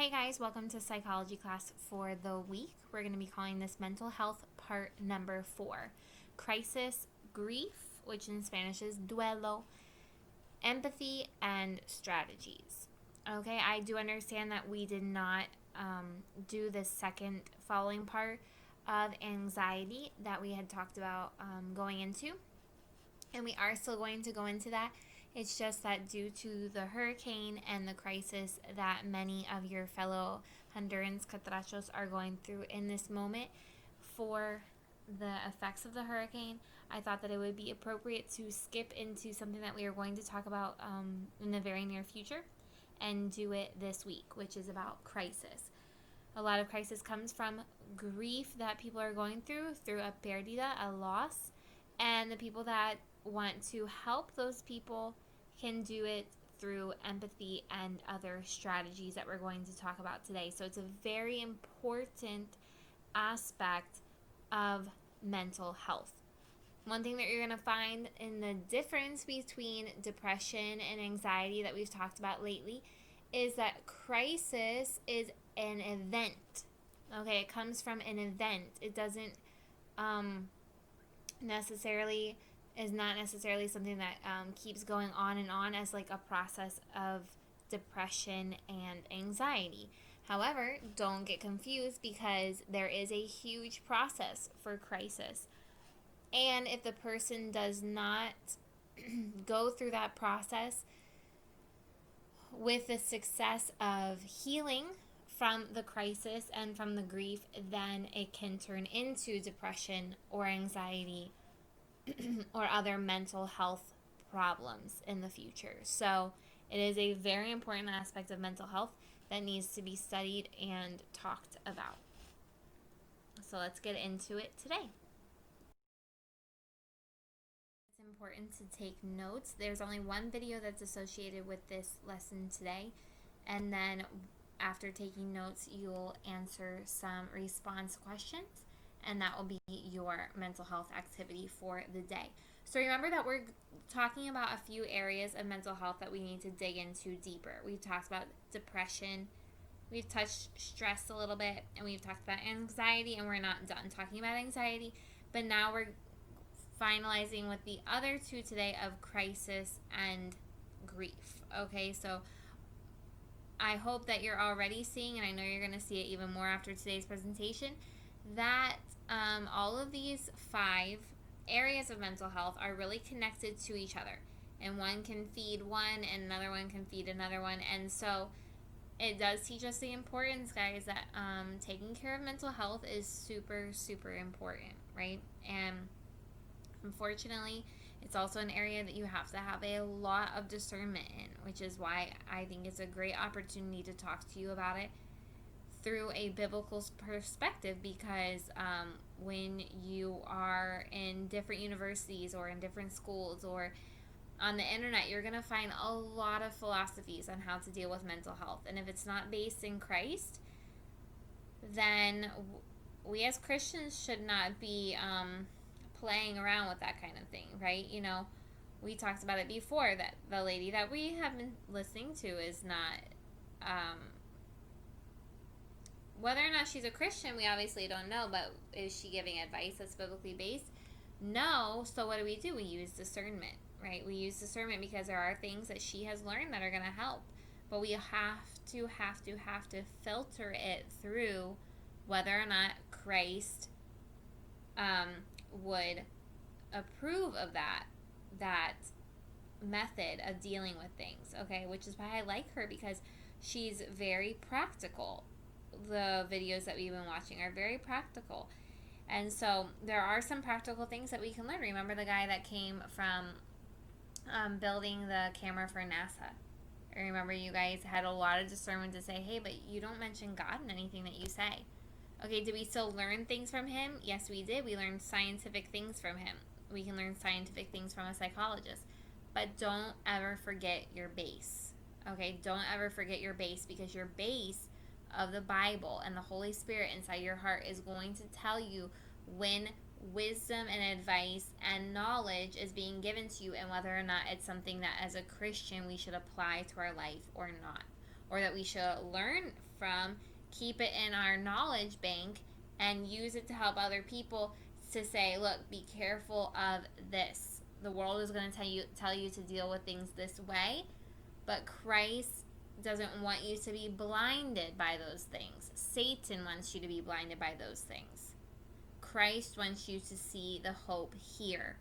Hey guys, welcome to psychology class for the week. We're going to be calling this mental health part number 4. Crisis, grief, which in Spanish is duelo, empathy, and strategies. Okay, I do understand that we did not do the second following part of anxiety that we had talked about going into. And we are still going to go into that. It's just that due to the hurricane and the crisis that many of your fellow Hondurans catrachos are going through in this moment for the effects of the hurricane, I thought that it would be appropriate to skip into something that we are going to talk about in the very near future and do it this week, which is about crisis. A lot of crisis comes from grief that people are going through a pérdida, a loss, and the people that want to help those people can do it through empathy and other strategies that we're going to talk about today. So it's a very important aspect of mental health. One thing that you're going to find in the difference between depression and anxiety that we've talked about lately is that crisis is an event. Okay, it comes from an event. It doesn't necessarily is not necessarily something that keeps going on and on as like a process of depression and anxiety. However, don't get confused because there is a huge process for crisis. And if the person does not go through that process with the success of healing from the crisis and from the grief, then it can turn into depression or anxiety or other mental health problems in the future. So it is a very important aspect of mental health that needs to be studied and talked about. So let's get into it today. It's important to take notes. There's only one video that's associated with this lesson today, and then after taking notes, you'll answer some response questions, and that will be your mental health activity for the day. So remember that we're talking about a few areas of mental health that we need to dig into deeper. We've talked about depression, we've touched stress a little bit, and we've talked about anxiety, and we're not done talking about anxiety, but now we're finalizing with the other two today of crisis and grief. Okay, so I hope that you're already seeing, and I know you're going to see it even more after today's presentation, that all of these 5 areas of mental health are really connected to each other. And one can feed one, and another one can feed another one. And so it does teach us the importance, guys, that taking care of mental health is super, super important, right? And unfortunately, it's also an area that you have to have a lot of discernment in, which is why I think it's a great opportunity to talk to you about it through a biblical perspective, because when you are in different universities or in different schools or on the internet, you're going to find a lot of philosophies on how to deal with mental health. And if it's not based in Christ, then we as Christians should not be playing around with that kind of thing, right? You know, we talked about it before that the lady that we have been listening to is not whether or not she's a Christian, we obviously don't know, but is she giving advice that's biblically based? No. So what do? We use discernment, right? We use discernment because there are things that she has learned that are going to help. But we have to filter it through whether or not Christ would approve of that method of dealing with things, okay? Which is why I like her, because she's very practical. The videos that we've been watching are very practical. And so there are some practical things that we can learn. Remember the guy that came from building the camera for NASA? I remember you guys had a lot of discernment to say, hey, but you don't mention God in anything that you say. Okay, did we still learn things from him? Yes, we did. We learned scientific things from him. We can learn scientific things from a psychologist. But don't ever forget your base. Okay, don't ever forget your base, because your base of the Bible and the Holy Spirit inside your heart is going to tell you when wisdom and advice and knowledge is being given to you, and whether or not it's something that as a Christian we should apply to our life or not. or that we should learn from, keep it in our knowledge bank, and use it to help other people, to say, look, be careful of this. The world is going to tell you to deal with things this way, but Christ doesn't want you to be blinded by those things. Satan wants you to be blinded by those things. Christ wants you to see the hope here.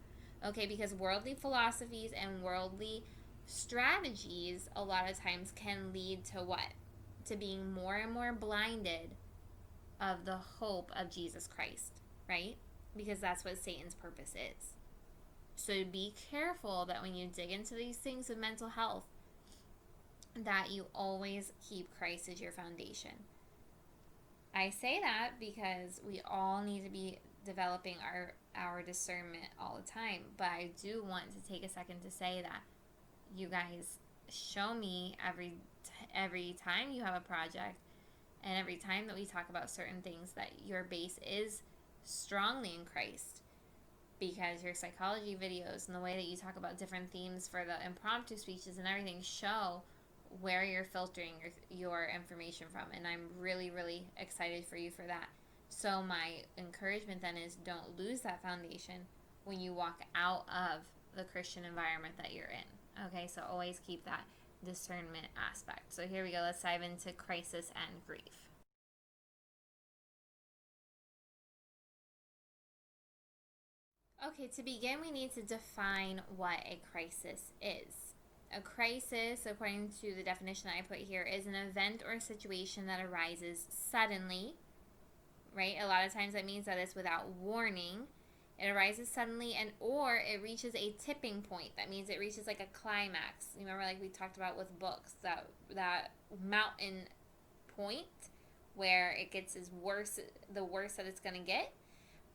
Okay, because worldly philosophies and worldly strategies a lot of times can lead to what? To being more and more blinded of the hope of Jesus Christ, right? Because that's what Satan's purpose is. So be careful that when you dig into these things of mental health, that you always keep Christ as your foundation. I say that because we all need to be developing our discernment all the time. But I do want to take a second to say that you guys show me every time you have a project, and every time that we talk about certain things, that your base is strongly in Christ. Because your psychology videos and the way that you talk about different themes for the impromptu speeches and everything show where you're filtering your information from. And I'm really, really excited for you for that. So my encouragement then is, don't lose that foundation when you walk out of the Christian environment that you're in. Okay, so always keep that discernment aspect. So here we go. Let's dive into crisis and grief. Okay, to begin, we need to define what a crisis is. A crisis, according to the definition that I put here, is an event or a situation that arises suddenly, right? A lot of times that means that it's without warning. It arises suddenly, and or it reaches a tipping point. That means it reaches like a climax. You remember, like we talked about with books, that mountain point where it gets the worst that it's going to get.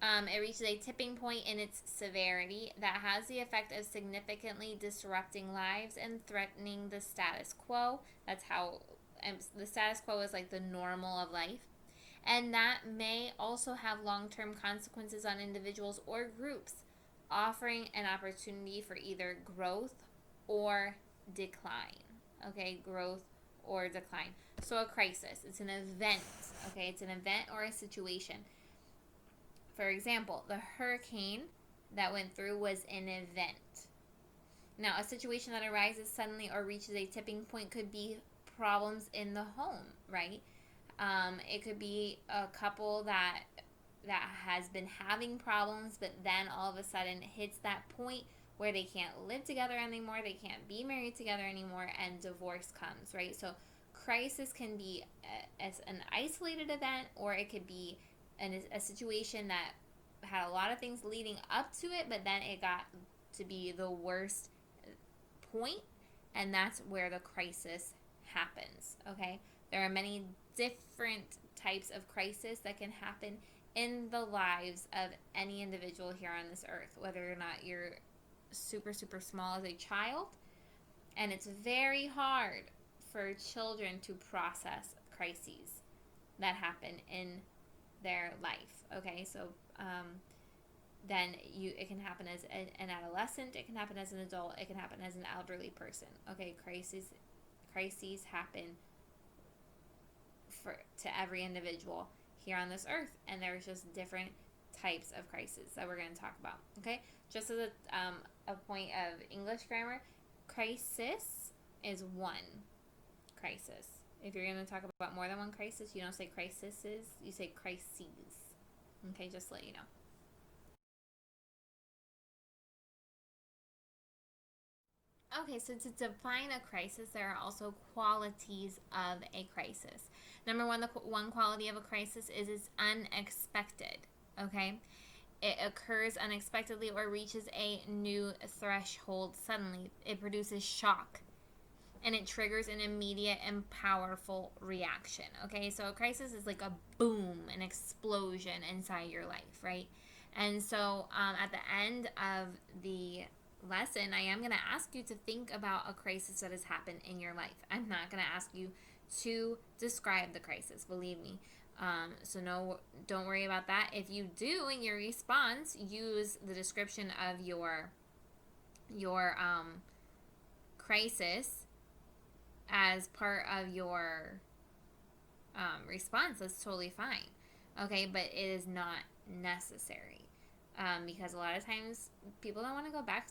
It reaches a tipping point in its severity that has the effect of significantly disrupting lives and threatening the status quo. That's how the status quo is like the normal of life. And that may also have long-term consequences on individuals or groups, offering an opportunity for either growth or decline. Okay, growth or decline. So a crisis, it's an event. Okay, it's an event or a situation. For example, the hurricane that went through was an event. Now, a situation that arises suddenly or reaches a tipping point could be problems in the home, right? It could be a couple that has been having problems, but then all of a sudden hits that point where they can't live together anymore, they can't be married together anymore, and divorce comes, right? So crisis can be as an isolated event, or it could be a situation that had a lot of things leading up to it, but then it got to be the worst point, and that's where the crisis happens. Okay, there are many different types of crisis that can happen in the lives of any individual here on this earth, whether or not you're super small as a child. And it's very hard for children to process crises that happen in their life. Okay, so then it can happen as an adolescent, it can happen as an adult, it can happen as an elderly person. Okay, crises happen to every individual here on this earth, and there's just different types of crises that we're going to talk about. Okay, just as a point of English grammar, crisis is one crisis. If you're going to talk about more than one crisis, you don't say crises, you say crises. Okay, just to let you know. Okay, so to define a crisis, there are also qualities of a crisis. Number one, the one quality of a crisis is it's unexpected. Okay, it occurs unexpectedly or reaches a new threshold suddenly. It produces shock, and it triggers an immediate and powerful reaction. Okay, so a crisis is like a boom, an explosion inside your life, right? And so at the end of the lesson, I am going to ask you to think about a crisis that has happened in your life. I'm not going to ask you to describe the crisis, believe me. So no, don't worry about that. If you do in your response, use the description of your crisis as part of your response, that's totally fine. Okay, but it is not necessary. Because a lot of times people don't want to go back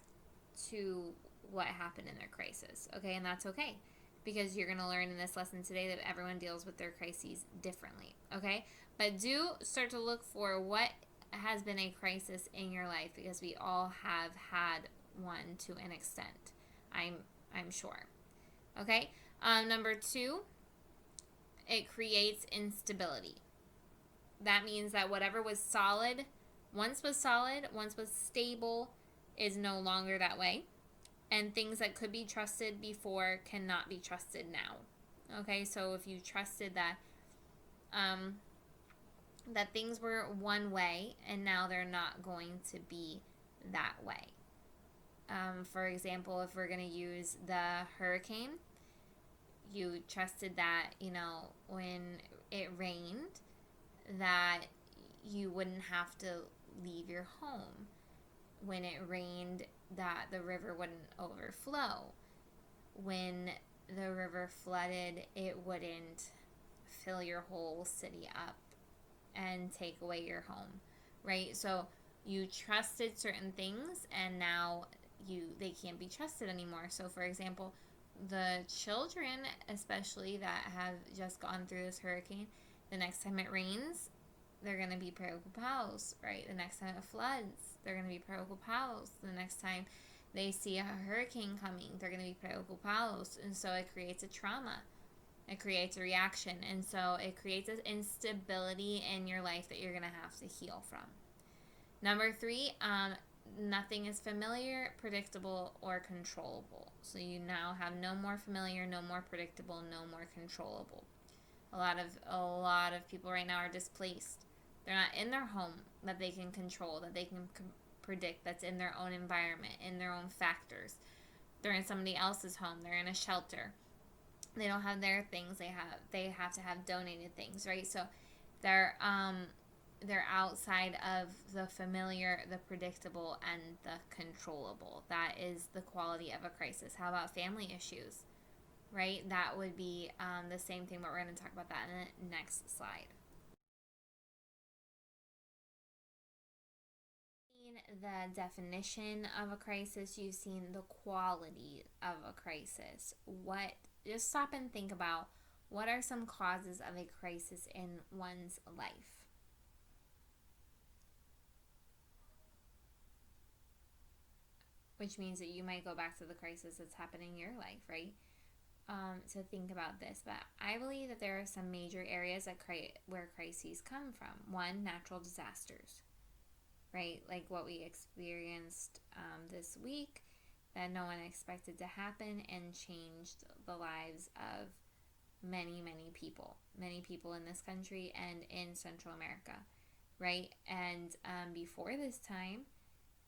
to what happened in their crisis. Okay, and that's okay. Because you're going to learn in this lesson today that everyone deals with their crises differently. Okay, but do start to look for what has been a crisis in your life, because we all have had one to an extent. I'm sure. Okay. Number two, it creates instability. That means that whatever was solid, once was stable, is no longer that way. And things that could be trusted before cannot be trusted now. Okay, so if you trusted um, that things were one way, and now they're not going to be that way. For example, if we're going to use the hurricane, you trusted that, when it rained, that you wouldn't have to leave your home. When it rained, that the river wouldn't overflow. When the river flooded, it wouldn't fill your whole city up and take away your home, right? So you trusted certain things, and now they can't be trusted anymore. So for example, the children, especially that have just gone through this hurricane, the next time it rains, they're going to be preocupados, right? The next time it floods, they're going to be preocupados. The next time they see a hurricane coming, they're going to be preocupados. And so it creates a trauma. It creates a reaction. And so it creates an instability in your life that you're going to have to heal from. Number three, nothing is familiar, predictable, or controllable. So you now have no more familiar, no more predictable, no more controllable. A lot of people right now are displaced. They're not in their home that they can control, that they can predict, that's in their own environment, in their own factors. They're in somebody else's home. They're in a shelter. They don't have their things. They have to have donated things, right? So they're outside of the familiar, the predictable, and the controllable. That is the quality of a crisis. How about family issues? Right? That would be the same thing, but we're going to talk about that in the next slide. The definition of a crisis, you've seen the quality of a crisis. Just stop and think about, what are some causes of a crisis in one's life? Which means that you might go back to the crisis that's happening in your life, right? To think about this. But I believe that there are some major areas where crises come from. One, natural disasters, right? Like what we experienced this week, that no one expected to happen and changed the lives of many, many people in this country and in Central America, right? And before this time,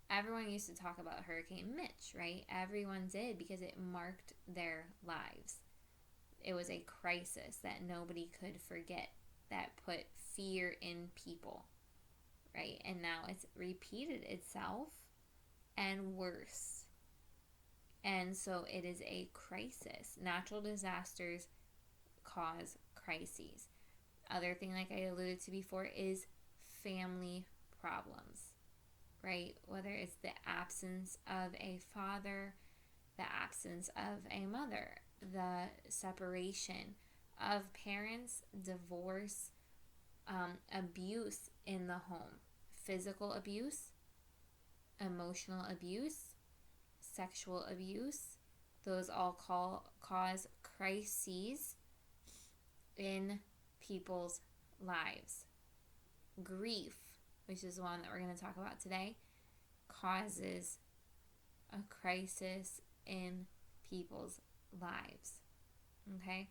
everyone used to talk about Hurricane Mitch, right? Everyone did, because it marked their lives. It was a crisis that nobody could forget, that put fear in people, right? And now it's repeated itself and worse. And so it is a crisis. Natural disasters cause crises. Other thing, like I alluded to before, is family problems, right? Whether it's the absence of a father, the absence of a mother, the separation of parents, divorce, abuse in the home, physical abuse, emotional abuse, sexual abuse. Those all cause crises in people's lives. Grief, which is the one that we're going to talk about today, causes a crisis in people's lives. Okay?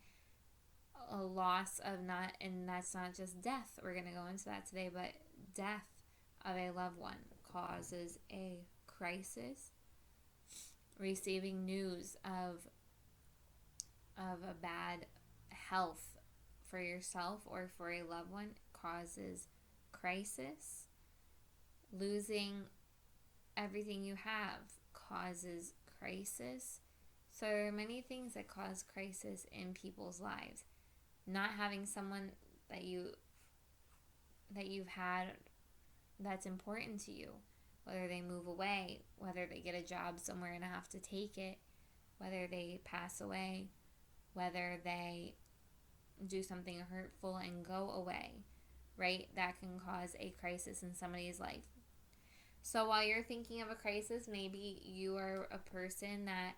A loss of and that's not just death. We're going to go into that today, but death of a loved one causes a crisis. Receiving news of a bad health for yourself or for a loved one causes crisis. Losing everything you have causes crisis. So there are many things that cause crisis in people's lives. Not having someone that you've had that's important to you, whether they move away, whether they get a job somewhere and have to take it, whether they pass away, whether they do something hurtful and go away, right? That can cause a crisis in somebody's life. So while you're thinking of a crisis, maybe you are a person that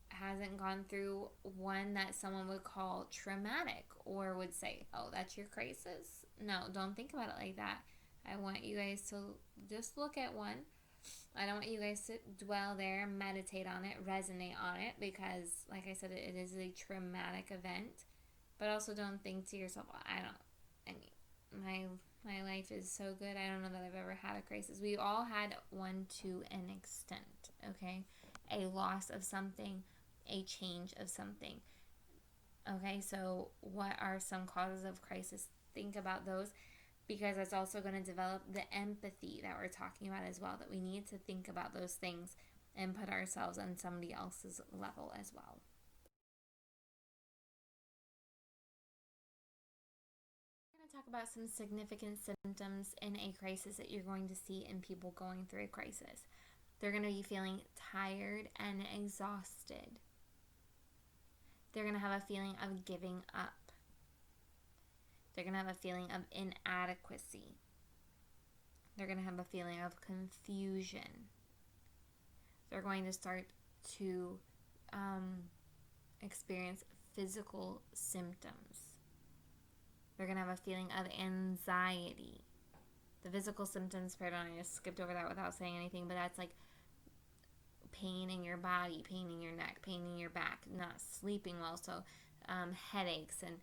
hasn't gone through one that someone would call traumatic or would say, oh, that's your crisis. No, don't think about it like that. I want you guys to just look at one. I don't want you guys to dwell there, meditate on it, resonate on it, because, like I said, it is a traumatic event. But also don't think to yourself, my life is so good. I don't know that I've ever had a crisis. We all had one to an extent, okay? A loss of something, a change of something. Okay, so what are some causes of crisis? Think about those, because that's also going to develop the empathy that we're talking about as well, that we need to think about those things and put ourselves on somebody else's level as well. We're going to talk about some significant symptoms in a crisis that you're going to see in people going through a crisis. They're going to be feeling tired and exhausted. They're going to have a feeling of giving up. They're going to have a feeling of inadequacy. They're going to have a feeling of confusion. They're going to start to experience physical symptoms. They're going to have a feeling of anxiety. The physical symptoms, pardon, I just skipped over that without saying anything, but that's like pain in your body, pain in your neck, pain in your back, not sleeping well, so headaches and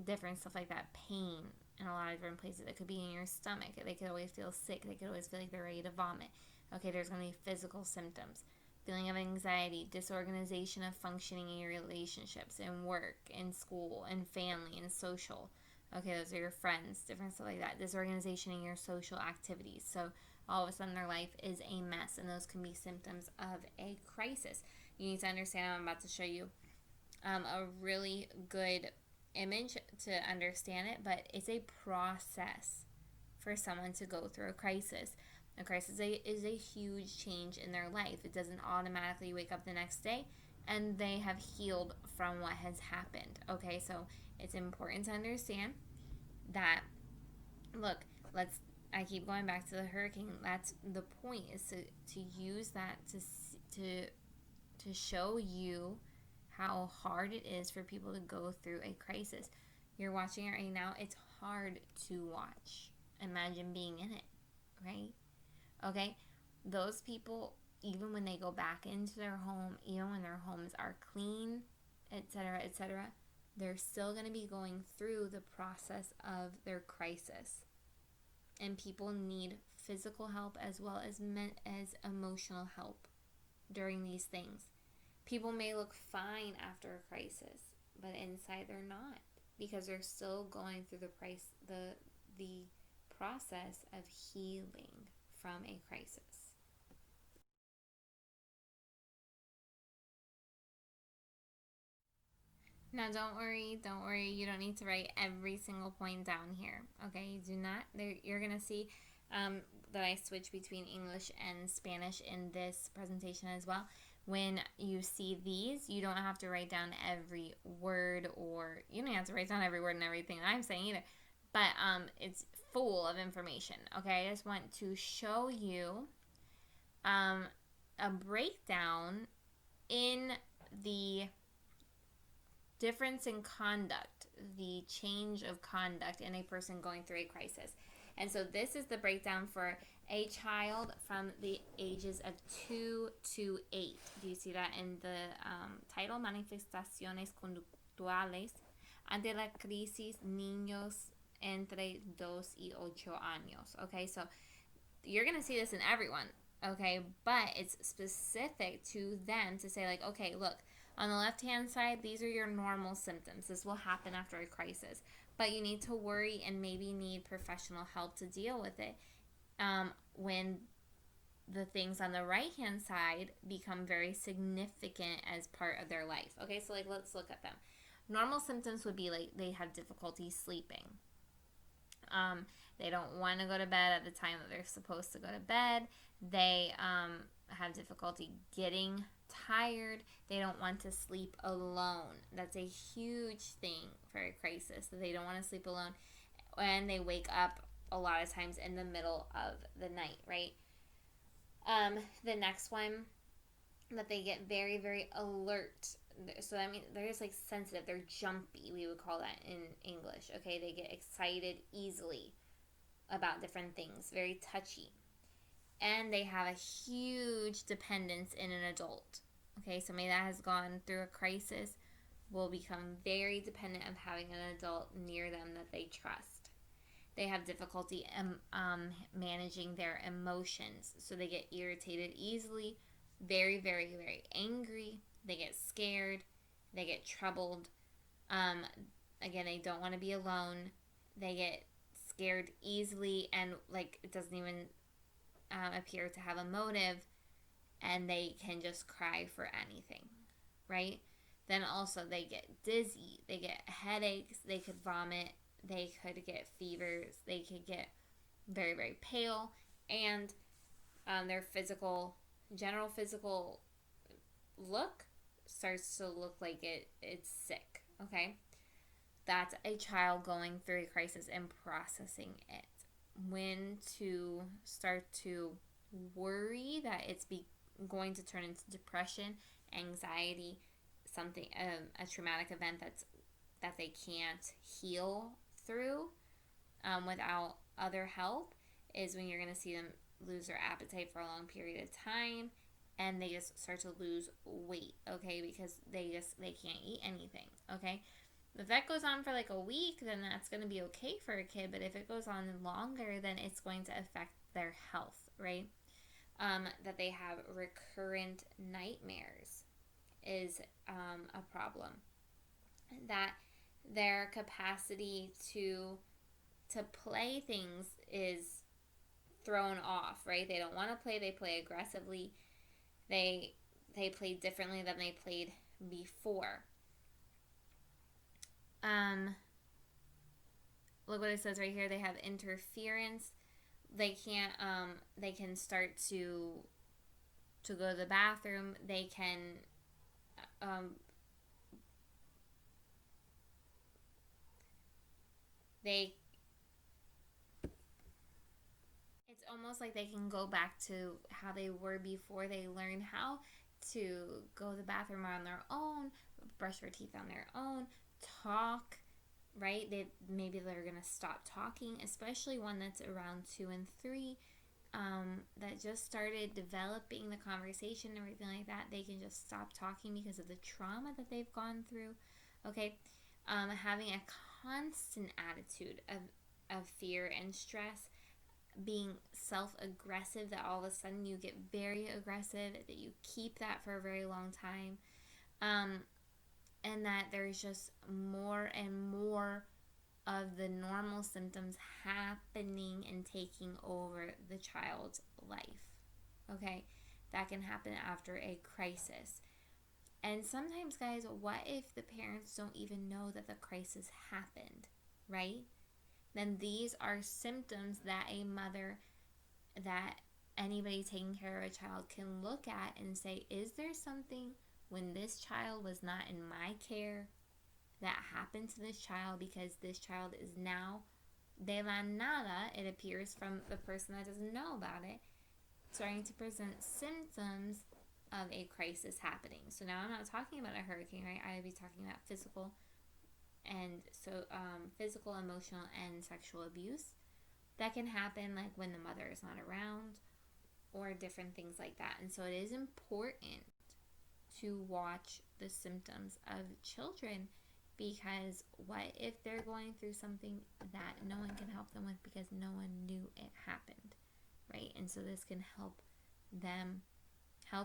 different stuff like that, pain in a lot of different places. It could be in your stomach. They could always feel sick. They could always feel like they're ready to vomit. Okay, there's going to be physical symptoms. Feeling of anxiety, disorganization of functioning in your relationships, in work, in school, in family, in social. Okay, those are your friends, different stuff like that. Disorganization in your social activities. So all of a sudden their life is a mess, and those can be symptoms of a crisis. You need to understand, I'm about to show you a really good image to understand it, but it's a process for someone to go through a crisis. A crisis is a huge change in their life. It doesn't automatically wake up the next day and they have healed from what has happened. Okay, so it's important to understand that, look, I keep going back to the hurricane. That's the point, is to use that to show you how hard it is for people to go through a crisis. You're watching it right now. It's hard to watch. Imagine being in it, right? Okay? Those people, even when they go back into their home, even when their homes are clean, etc., etc., they're still going to be going through the process of their crisis. And people need physical help as well as emotional help during these things. People may look fine after a crisis, but inside they're not, because they're still going through the process of healing from a crisis. Now, don't worry. You don't need to write every single point down here. Okay, you do not. You're gonna see that I switch between English and Spanish in this presentation as well. When you see these, you don't have to write down every word, or you don't have to write down every word and everything that I'm saying either. But it's full of information. Okay, I just want to show you a breakdown in the difference in conduct, the change of conduct in a person going through a crisis. And so this is the breakdown for a child from the ages of 2 to 8. Do you see that in the title? Manifestaciones conductuales ante la crisis niños entre 2 y 8 años. Okay, so you're going to see this in everyone, okay? But it's specific to them to say, like, okay, look, on the left-hand side, these are your normal symptoms. This will happen after a crisis. But you need to worry and maybe need professional help to deal with it when the things on the right hand side become very significant as part of their life. Okay, so like let's look at them. Normal symptoms would be like they have difficulty sleeping. They don't want to go to bed at the time that they're supposed to go to bed. They have difficulty getting tired. They don't want to sleep alone. That's a huge thing for a crisis. They don't want to sleep alone. And they wake up a lot of times in the middle of the night, right? The next one, that they get very, very alert. So I mean, they're just like sensitive. They're jumpy. We would call that in English. Okay, they get excited easily about different things. Very touchy, and they have a huge dependence in an adult. Okay, somebody that has gone through a crisis will become very dependent of having an adult near them that they trust. They have difficulty managing their emotions, so they get irritated easily, very, very, very angry. They get scared. They get troubled. Again, they don't want to be alone. They get scared easily, and like it doesn't even appear to have a motive, and they can just cry for anything, right? Then also they get dizzy. They get headaches. They could vomit. They could get fevers. They could get very, very pale, and their general physical look starts to look like it's sick. Okay, that's a child going through a crisis and processing it. When to start to worry that it's going to turn into depression, anxiety, something a traumatic event that they can't heal through without other help, is when you're going to see them lose their appetite for a long period of time, and they just start to lose weight, okay, because they can't eat anything, okay. If that goes on for like a week, then that's going to be okay for a kid, but if it goes on longer, then it's going to affect their health, right? That they have recurrent nightmares is a problem. That their capacity to play things is thrown off, right? They don't want to play. They play aggressively. They play differently than they played before. Look what it says right here. They have interference. They can't. They can start to go to the bathroom. They can. It's almost like they can go back to how they were before they learned how to go to the bathroom on their own, brush their teeth on their own, talk, right? Maybe they're going to stop talking, especially one that's around 2 and 3, that just started developing the conversation and everything like that. They can just stop talking because of the trauma that they've gone through, okay? Having a constant attitude of fear and stress, being self-aggressive, that all of a sudden you get very aggressive, that you keep that for a very long time, and that there's just more and more of the normal symptoms happening and taking over the child's life, okay? That can happen after a crisis. And sometimes, guys, what if the parents don't even know that the crisis happened, right? Then these are symptoms that a mother, that anybody taking care of a child can look at and say, is there something when this child was not in my care that happened to this child, because this child is now de la nada, it appears from the person that doesn't know about it, starting to present symptoms of a crisis happening. So now I'm not talking about a hurricane, right? I would be talking about physical, and so physical, emotional, and sexual abuse that can happen, like when the mother is not around, or different things like that. And so it is important to watch the symptoms of children, because what if they're going through something that no one can help them with because no one knew it happened, right? And so this can help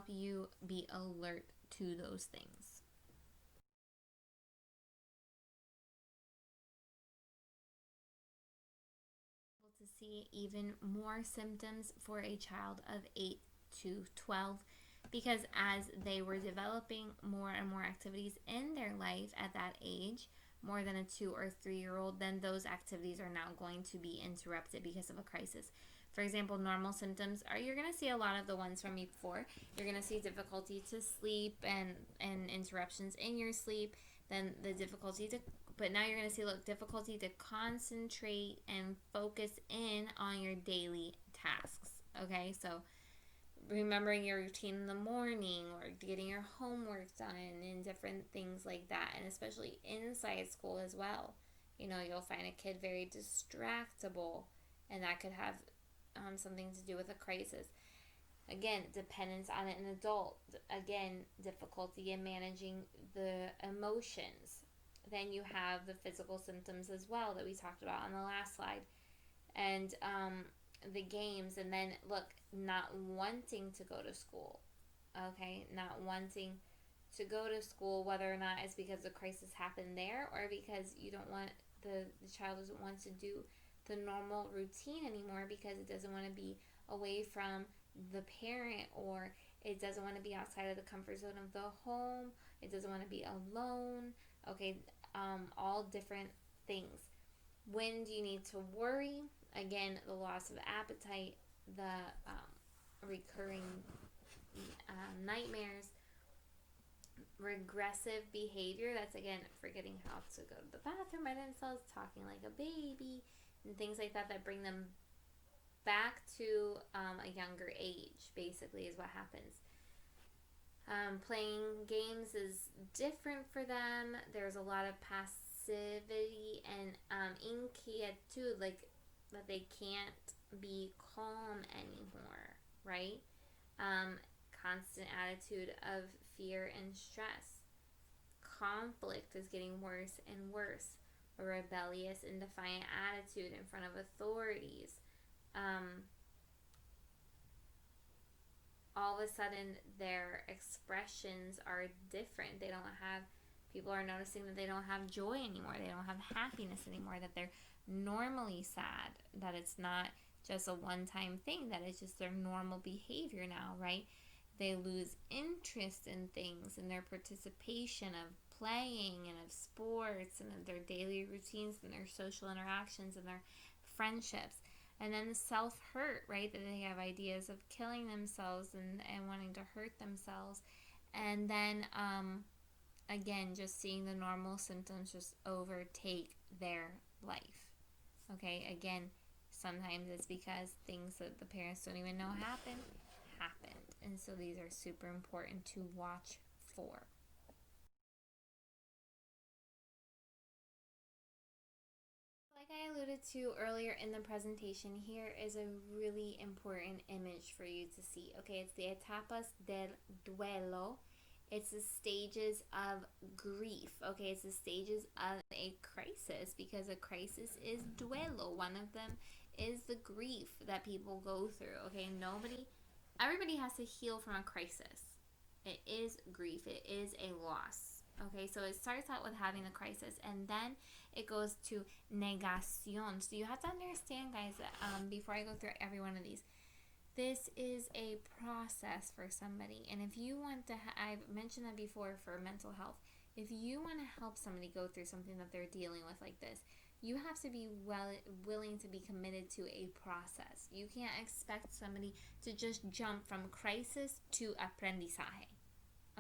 you be alert to those things. To see even more symptoms for a child of 8 to 12, because as they were developing more and more activities in their life at that age, more than a 2 or 3-year-old, then those activities are now going to be interrupted because of a crisis. For example, normal symptoms are, you're going to see a lot of the ones from before. You're going to see difficulty to sleep and interruptions in your sleep, then the difficulty to, but now you're going to see, look, difficulty to concentrate and focus in on your daily tasks. Okay, so remembering your routine in the morning, or getting your homework done, and different things like that. And especially inside school as well, you'll find a kid very distractible, and that could have something to do with a crisis. Again, dependence on an adult. Again, difficulty in managing the emotions. Then you have the physical symptoms as well that we talked about on the last slide. And the games. And then, look, not wanting to go to school. Okay? Not wanting to go to school, whether or not it's because the crisis happened there, or because you don't want, the child doesn't want to do the normal routine anymore, because it doesn't want to be away from the parent, or it doesn't want to be outside of the comfort zone of the home, it doesn't want to be alone. Okay, all different things. When do you need to worry? Again, the loss of appetite, the recurring nightmares, regressive behavior, that's again forgetting how to go to the bathroom by themselves, talking like a baby, and things like that bring them back to a younger age, basically, is what happens. Playing games is different for them. There's a lot of passivity and inquietude, like that they can't be calm anymore, right? Constant attitude of fear and stress. Conflict is getting worse and worse. A rebellious and defiant attitude in front of authorities. All of a sudden their expressions are different. People are noticing that they don't have joy anymore. They don't have happiness anymore, that they're normally sad, that it's not just a one-time thing, that it's just their normal behavior now, right? They lose interest in things, and their participation of playing and of sports and of their daily routines and their social interactions and their friendships. And then the self-hurt, right? That they have ideas of killing themselves and wanting to hurt themselves. And then, again, just seeing the normal symptoms just overtake their life. Okay, again, sometimes it's because things that the parents don't even know happened. And so these are super important to watch for. Like I alluded to earlier in the presentation, here is a really important image for you to see. Okay, it's the etapas del duelo. It's the stages of grief. Okay, it's the stages of a crisis, because a crisis is duelo. One of them is the grief that people go through. Okay, everybody has to heal from a crisis. It is grief. It is a loss. Okay, so it starts out with having a crisis, and then it goes to negación. So you have to understand, guys, that before I go through every one of these, this is a process for somebody. And if you want to, I've mentioned that before for mental health, if you want to help somebody go through something that they're dealing with like this, you have to be willing to be committed to a process. You can't expect somebody to just jump from crisis to aprendizaje.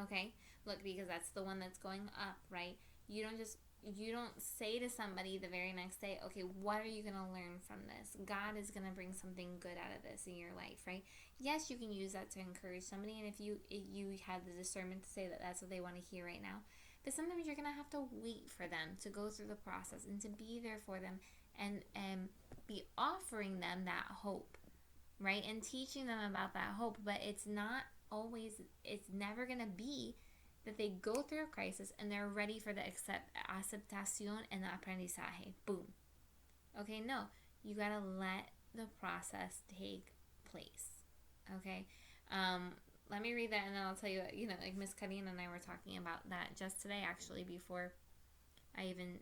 Okay? Look, because that's the one that's going up, right? You don't say to somebody the very next day, okay, what are you going to learn from this? God is going to bring something good out of this in your life, right? Yes, you can use that to encourage somebody, and if you have the discernment to say that that's what they want to hear right now. But sometimes you're going to have to wait for them to go through the process and to be there for them and be offering them that hope, right? And teaching them about that hope. But it's never going to be that they go through a crisis and they're ready for the aceptación and the aprendizaje. Boom. Okay, no. You got to let the process take place. Okay? Let me read that, and then I'll tell you, like Miss Karina and I were talking about that just today, actually, before I even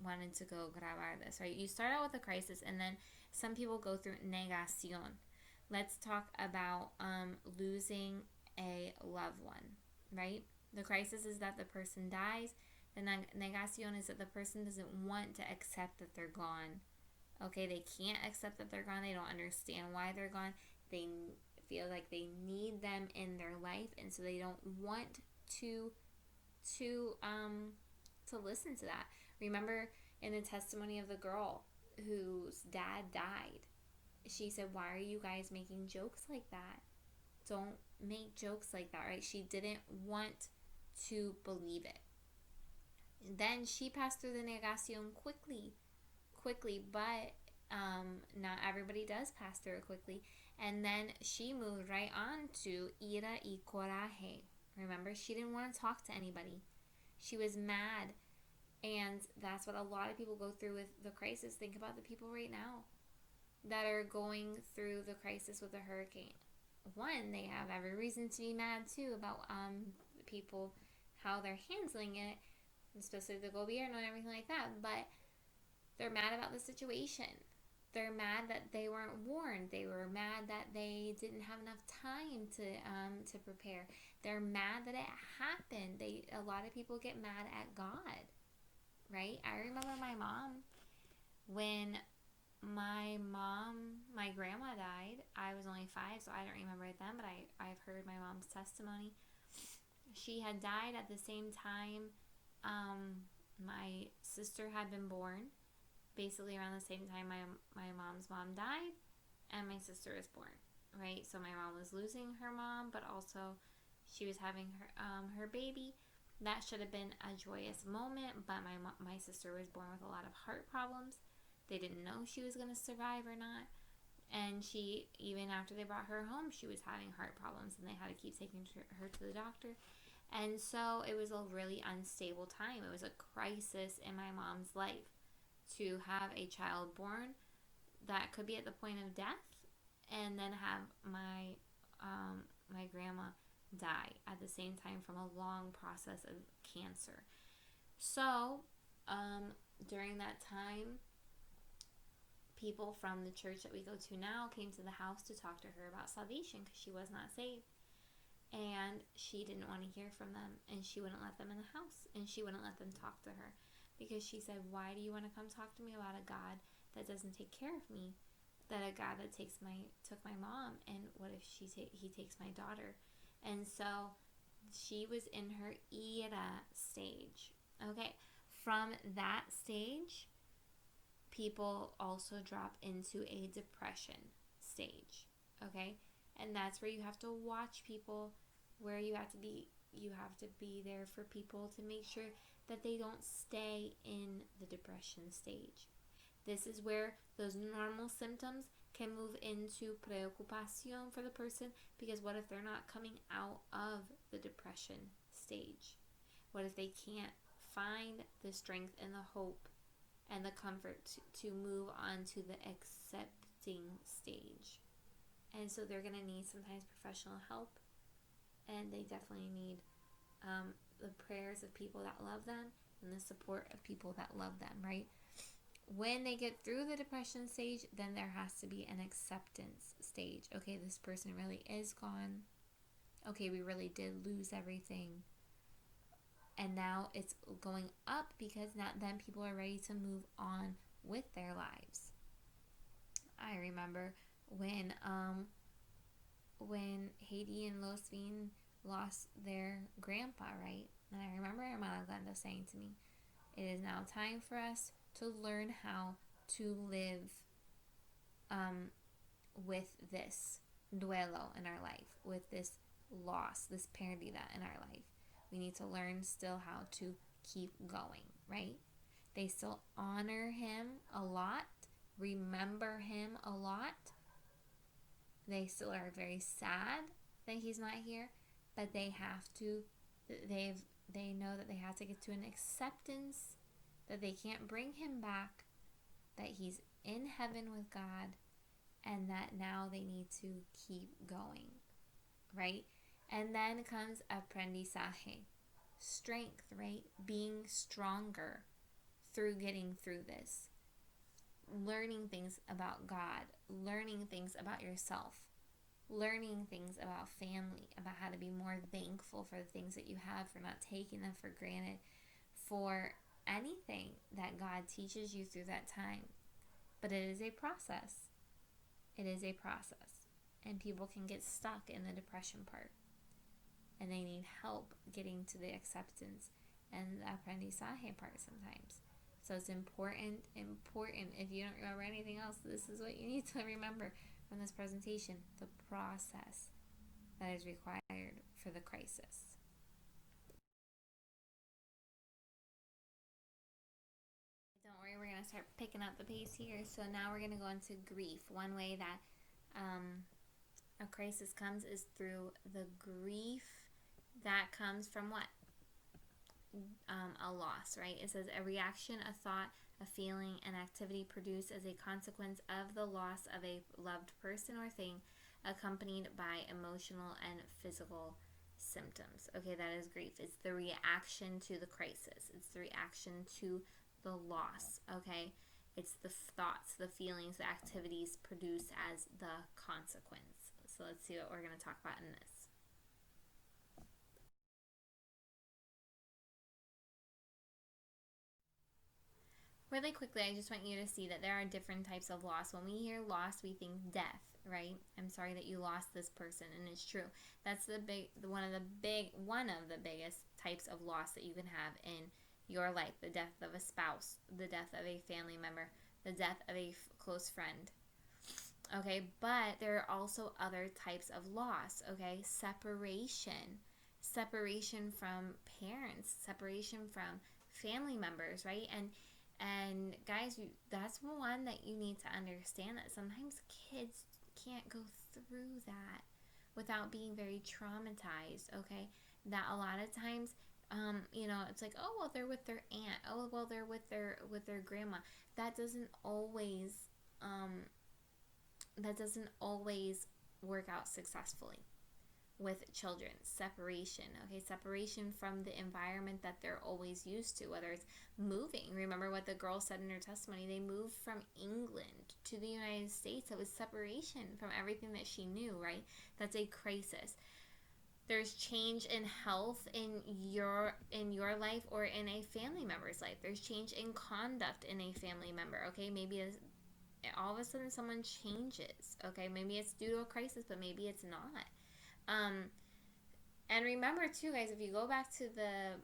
wanted to go grabar this, right? You start out with a crisis, and then some people go through negación. Let's talk about losing a loved one, right? The crisis is that the person dies. The negación is that the person doesn't want to accept that they're gone. Okay, they can't accept that they're gone. They don't understand why they're gone. They feel like they need them in their life, and so they don't want to to um to listen to that. Remember in the testimony of the girl whose dad died, she said, "Why are you guys making jokes like that? Don't make jokes like that," right? She didn't want to believe it. Then she passed through the negación quickly, but not everybody does pass through it quickly. And then she moved right on to ira y coraje. Remember, she didn't want to talk to anybody. She was mad. And that's what a lot of people go through with the crisis. Think about the people right now that are going through the crisis with the hurricane. One, they have every reason to be mad too about people, how they're handling it, especially the gobierno and everything like that. But they're mad about the situation. They're mad that they weren't warned. They were mad that they didn't have enough time to prepare. They're mad that it happened. A lot of people get mad at God, right? I remember my mom when my grandma died. I was only 5, so I don't remember it then, but I've heard my mom's testimony. She had died at the same time my sister had been born. Basically around the same time my mom's mom died and my sister was born, right? So my mom was losing her mom, but also she was having her baby. That should have been a joyous moment, but my sister was born with a lot of heart problems. They didn't know she was going to survive or not. And she, even after they brought her home, she was having heart problems and they had to keep taking her to the doctor. And so it was a really unstable time. It was a crisis in my mom's life to have a child born that could be at the point of death, and then have my grandma die at the same time from a long process of cancer. So during that time, people from the church that we go to now came to the house to talk to her about salvation because she was not saved. And she didn't want to hear from them, and she wouldn't let them in the house, and she wouldn't let them talk to her. Because she said, "Why do you want to come talk to me about a God that doesn't take care of me? That a God that took my mom, and what if he takes my daughter?" And so she was in her ira stage. Okay, from that stage, people also drop into a depression stage. Okay, and that's where you have to watch people, where you have to be there for people to make sure that they don't stay in the depression stage. This is where those normal symptoms can move into preocupación for the person, because what if they're not coming out of the depression stage? What if they can't find the strength and the hope and the comfort to move on to the accepting stage? And so they're going to need sometimes professional help, and they definitely need the prayers of people that love them and the support of people that love them, right? When they get through the depression stage, then there has to be an acceptance stage. Okay, this person really is gone. Okay, we really did lose everything. And now it's going up, because now then people are ready to move on with their lives. I remember when Haiti and Los Vin lost their grandpa, right? And I remember Hermana Glenda saying to me, "It is now time for us to learn how to live with this duelo in our life, with this loss, this pérdida in our life. We need to learn still how to keep going," right? They still honor him a lot, remember him a lot. They still are very sad that he's not here, but they know that they have to get to an acceptance that they can't bring him back, that he's in heaven with God, and that now they need to keep going, right? And then comes aprendizaje, strength, right? Being stronger through getting through this. Learning things about God, learning things about yourself, learning things about family, about how to be more thankful for the things that you have, for not taking them for granted, for anything that God teaches you through that time. But it is a process. It is a process. And people can get stuck in the depression part. And they need help getting to the acceptance and the aprendizaje part sometimes. So it's important. If you don't remember anything else, this is what you need to remember from this presentation. The process that is required for the crisis. Don't worry, we're going to start picking up the pace here. So now we're going to go into grief. One way that a crisis comes is through the grief that comes from what? A loss, right? It says a reaction, a thought, a feeling, an activity produced as a consequence of the loss of a loved person or thing, accompanied by emotional and physical symptoms. Okay, that is grief. It's the reaction to the crisis. It's the reaction to the loss, okay? It's the thoughts, the feelings, the activities produced as the consequence. So let's see what we're going to talk about in this. Really quickly, I just want you to see that there are different types of loss. When we hear loss, we think death, right? I'm sorry that you lost this person, and it's true. That's one of the biggest types of loss that you can have in your life. The death of a spouse, the death of a family member, the death of a close friend. Okay, but there are also other types of loss, okay? Separation from parents, separation from family members, right? And guys, that's one that you need to understand, that sometimes kids can't go through that without being very traumatized, okay? That a lot of times, it's like, oh, well, they're with their aunt. Oh, well, they're with their grandma. That doesn't always work out successfully with children. Separation from the environment that they're always used to, whether it's moving. Remember what the girl said in her testimony. They moved from England to the United States. It was separation from everything that she knew, right? That's a crisis. There's change in health in your life or in a family member's life. There's change in conduct in a family member, okay? Maybe all of a sudden someone changes, okay? Maybe it's due to a crisis, but maybe it's not. And remember too, guys, if you go back to the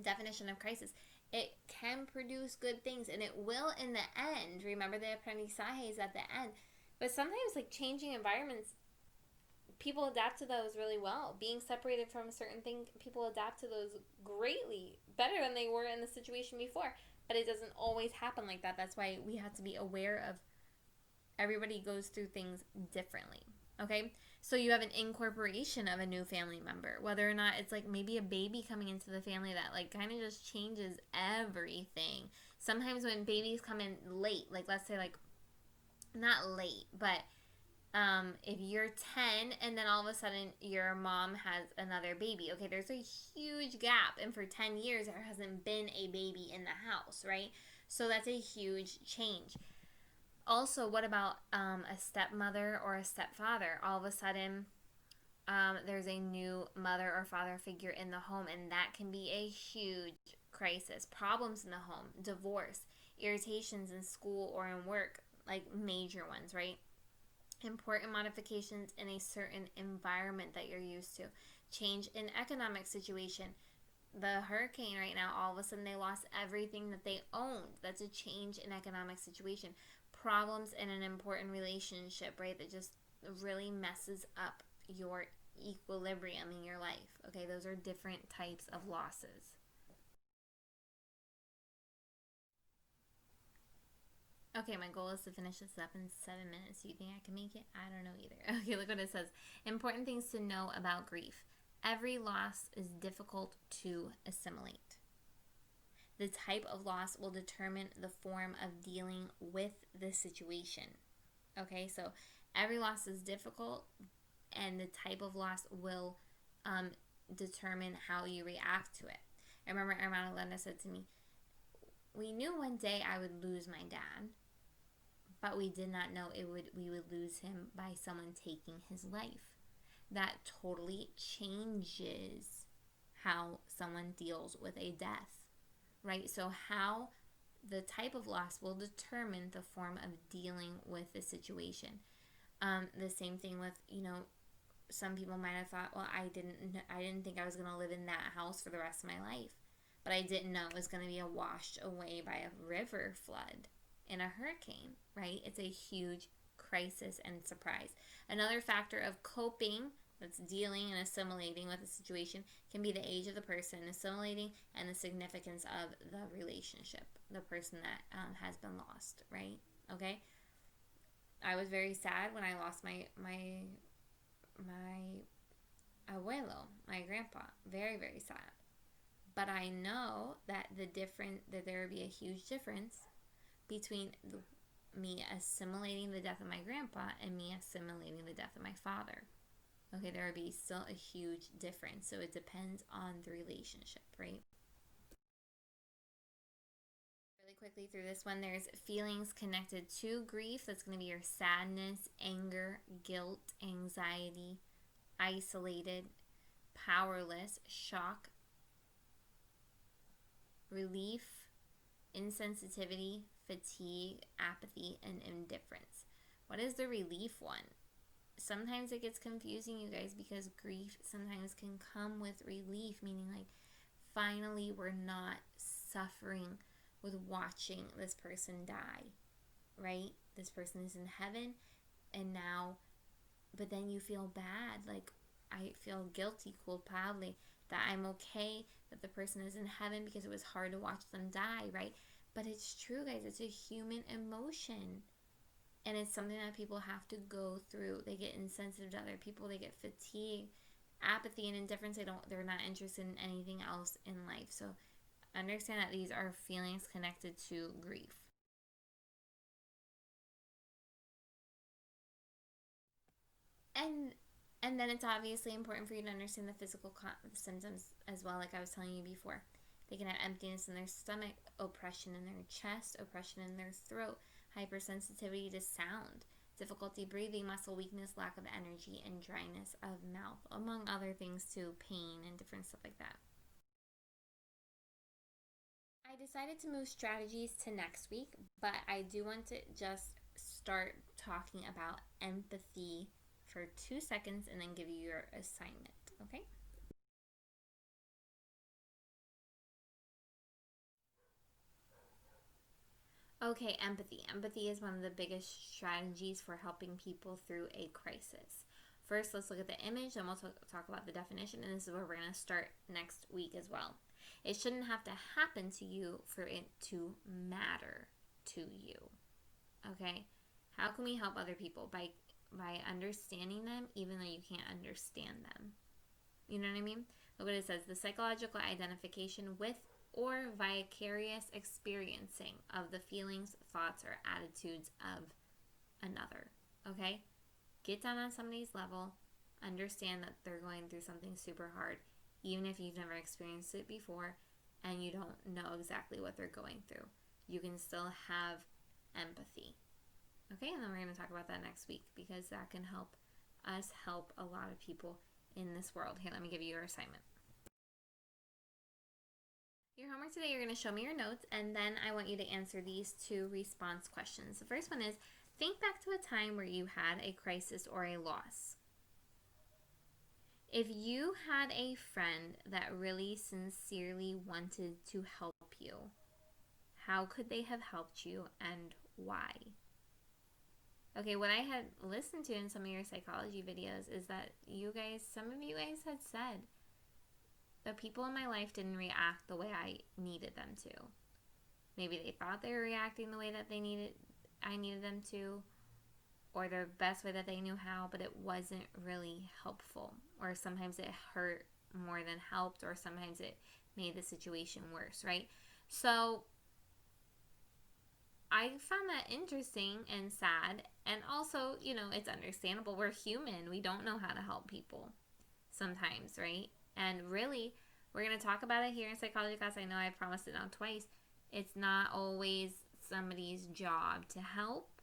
definition of crisis, it can produce good things, and it will in the end. Remember, the aprendizaje is at the end. But sometimes, like, changing environments, people adapt to those really well. Being separated from a certain thing, people adapt to those greatly, better than they were in the situation before. But it doesn't always happen like that. That's why we have to be aware of everybody goes through things differently, okay? So you have an incorporation of a new family member, whether or not it's like maybe a baby coming into the family that like kind of just changes everything. Sometimes when babies come in late, like let's say like not late, but if you're 10 and then all of a sudden your mom has another baby, okay, there's a huge gap, and for 10 years there hasn't been a baby in the house, right? So that's a huge change. Also, what about a stepmother or a stepfather? All of a sudden, there's a new mother or father figure in the home, and that can be a huge crisis. Problems in the home, divorce, irritations in school or in work, like major ones, right? Important modifications in a certain environment that you're used to. Change in economic situation. The hurricane right now, all of a sudden they lost everything that they owned. That's a change in economic situation. Problems in an important relationship, right, that just really messes up your equilibrium in your life. Okay, those are different types of losses. Okay, my goal is to finish this up in 7 minutes. Do you think I can make it? I don't know either. Okay, look what it says. Important things to know about grief. Every loss is difficult to assimilate. The type of loss will determine the form of dealing with the situation. Okay, so every loss is difficult, and the type of loss will determine how you react to it. I remember Hermana Glenda said to me, we knew one day I would lose my dad, but we did not know we would lose him by someone taking his life. That totally changes how someone deals with a death, right? So how the type of loss will determine the form of dealing with the situation. The same thing with, some people might have thought, well, I didn't think I was going to live in that house for the rest of my life, but I didn't know it was going to be washed away by a river flood in a hurricane, right? It's a huge crisis and surprise. Another factor of coping, that's dealing and assimilating with the situation, can be the age of the person assimilating and the significance of the relationship, the person that has been lost, right? Okay? I was very sad when I lost my abuelo, my grandpa. Very, very sad. But I know that that there would be a huge difference between me assimilating the death of my grandpa and me assimilating the death of my father. Okay, there would be still a huge difference. So it depends on the relationship, right? Really quickly through this one, there's feelings connected to grief. That's going to be your sadness, anger, guilt, anxiety, isolated, powerless, shock, relief, insensitivity, fatigue, apathy, and indifference. What is the relief one? Sometimes it gets confusing, you guys, because grief sometimes can come with relief, meaning like finally we're not suffering with watching this person die, right? This person is in heaven and now, but then you feel bad, like I feel guilty, culpable, that I'm okay that the person is in heaven because it was hard to watch them die, right? But it's true, guys. It's a human emotion. And it's something that people have to go through. They get insensitive to other people. They get fatigue, apathy, and indifference. They're not interested in anything else in life. So understand that these are feelings connected to grief. And then it's obviously important for you to understand the physical symptoms as well, like I was telling you before. They can have emptiness in their stomach, oppression in their chest, oppression in their throat, hypersensitivity to sound, difficulty breathing, muscle weakness, lack of energy, and dryness of mouth, among other things too, pain and different stuff like that. I decided to move strategies to next week, but I do want to just start talking about empathy for 2 seconds and then give you your assignment, okay? Okay, empathy. Empathy is one of the biggest strategies for helping people through a crisis. First, let's look at the image, then we'll talk about the definition, and this is where we're going to start next week as well. It shouldn't have to happen to you for it to matter to you. Okay? How can we help other people? By understanding them, even though you can't understand them. You know what I mean? Look what it says. The psychological identification with or vicarious experiencing of the feelings, thoughts, or attitudes of another. Okay? Get down on somebody's level. Understand that they're going through something super hard, even if you've never experienced it before and you don't know exactly what they're going through. You can still have empathy. Okay, and then we're going to talk about that next week because that can help us help a lot of people in this world. Here, let me give you your assignment. Your homework today, you're going to show me your notes, and then I want you to answer these 2 response questions. The first one is, think back to a time where you had a crisis or a loss. If you had a friend that really sincerely wanted to help you, how could they have helped you and why? Okay, what I had listened to in some of your psychology videos is that some of you guys had said the people in my life didn't react the way I needed them to. Maybe they thought they were reacting the way that I needed them to, or the best way that they knew how, but it wasn't really helpful. Or sometimes it hurt more than helped, or sometimes it made the situation worse, right? So I found that interesting and sad, and also, it's understandable. We're human. We don't know how to help people sometimes, right? And really, we're going to talk about it here in psychology class. I know I promised it now twice. It's not always somebody's job to help.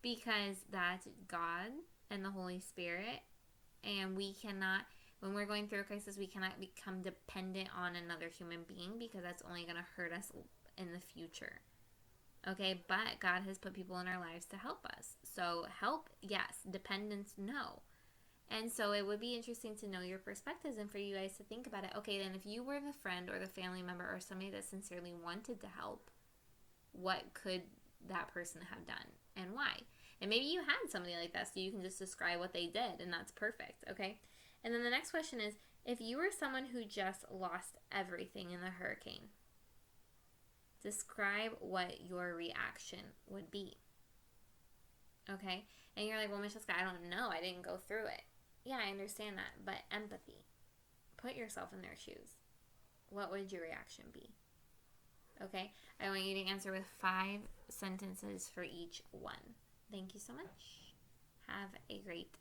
because that's God and the Holy Spirit. And we cannot, when we're going through a crisis, we cannot become dependent on another human being, because that's only going to hurt us in the future. Okay, but God has put people in our lives to help us. So help, yes. Dependence, no. And so it would be interesting to know your perspectives and for you guys to think about it. Okay, then if you were the friend or the family member or somebody that sincerely wanted to help, what could that person have done and why? And maybe you had somebody like that, so you can just describe what they did, and that's perfect, okay? And then the next question is, if you were someone who just lost everything in the hurricane, describe what your reaction would be. Okay? And you're like, well, Miss Jessica, I don't know. I didn't go through it. Yeah, I understand that. But empathy. Put yourself in their shoes. What would your reaction be? Okay? I want you to answer with 5 sentences for each one. Thank you so much. Have a great